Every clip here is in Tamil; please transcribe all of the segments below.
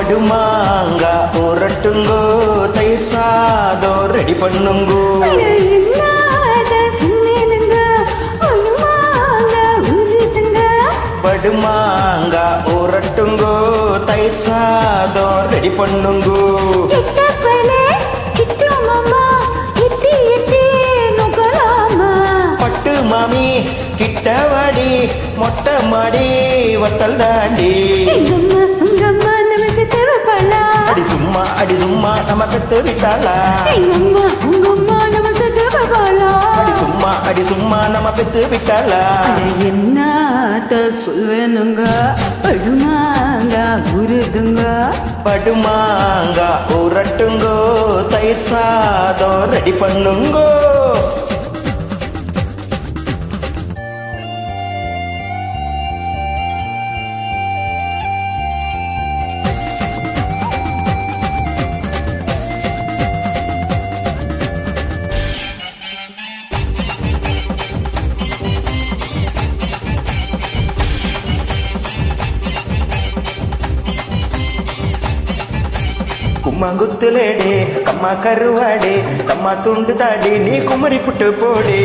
படுமாங்க உரட்டுங்கோ தயிர் சாதம் ரெடி பண்ணுங்கோ படுமாங்க உரட்டுங்கோ தயிர் சாதம் ரெடி பண்ணுங்கோ பட்டு மாமி கிட்டவாடி மொட்டை மாடி வத்தல் தாண்டி அடி சும்மா நம்ம பெத்து விட்டாளா அடி சும்மா நம்ம பெத்து விட்டாளா என்னத்த சொல்வேனுங்க படுமாங்க உருதுங்க படுமாங்க உரட்டுங்கோ தயிர் சாதம் ரெடி பண்ணுங்கோ கும்மாங்குத்துலேடே கம்மா கருவாடே கம்மா துண்டு தாடி நீ குமரி புட்டு போடே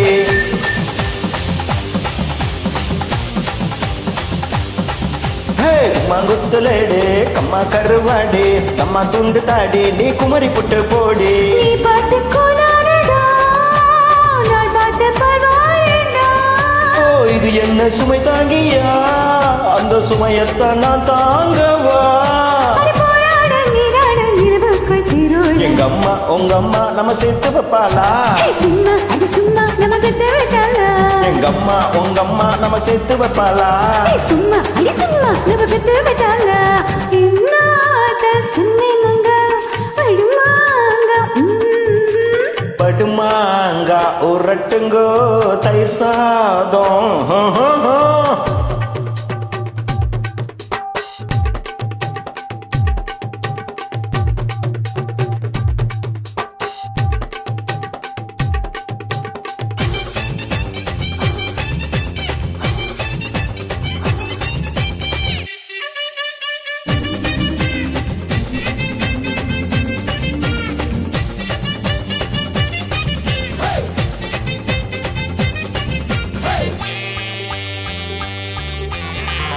கும்மாங்குத்துலேடே கம்மா கருவாடே கம்மா துண்டு தாடி நீ குமரி புட்டு போடே இது என்ன சுமை தாங்கியா அந்த சுமையத்தான் நான் தாங்கவா எங்க அம்மா உங்க அம்மா நம்ம சேர்த்து வைப்பாளா எங்க அம்மா உங்க அம்மா நம்ம சேர்த்து வைப்பாளா படுமாங்க உரட்டுங்கோ தயிர் சாதம்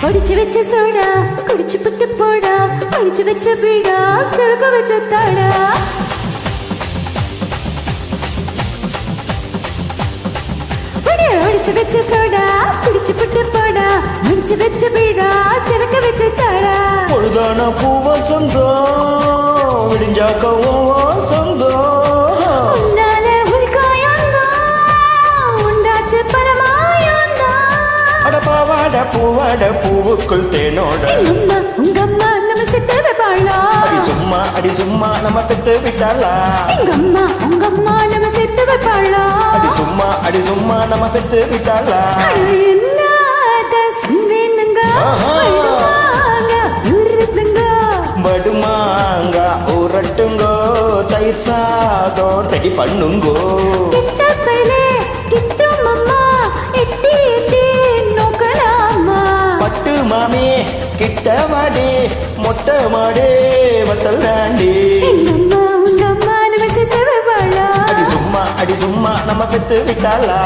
ஒடிச்சு வச்ச சோடா குடிச்சு புட்டு போடா ஒடிச்சு வச்ச பீடா சொருக வச்ச தாடா ஒடிச்சு வச்ச சோடா குடிச்சு புட்டு போடா ஒடிச்சு வச்ச பீடா சொருக வச்ச தாடா பொழுதான பூவ சொந்தம் விடிஞ்சாக்கவோ சொந்தம் பூவாட பூவுக்குள் தேனோட உங்க அம்மா நம்ம செத்து வைப்பாளா அடி சும்மா நம்ம பெத்து விட்டாளா எங்க அம்மா உங்க அம்மா நம்ம செத்து வைப்பாளா அடி சும்மா நம்ம பெத்து விட்டாளா என்னத சுவேனுங்க படுமாங்க உரட்டுங்கோ தயிர் சாதம் ரெடி பண்ணுங்கோ மாமி கிட்ட மாடி மொட்டை மாடி வத்தல் தாண்டி அடி சும்மா நம்ம பெத்து விட்டாளா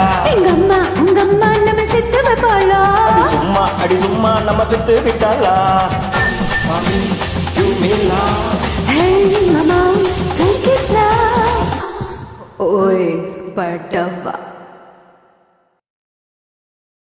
அடி சும்மா நம்ம பெத்து விட்டாளா மாமி you mean love hey mama take it now oi பட்டவா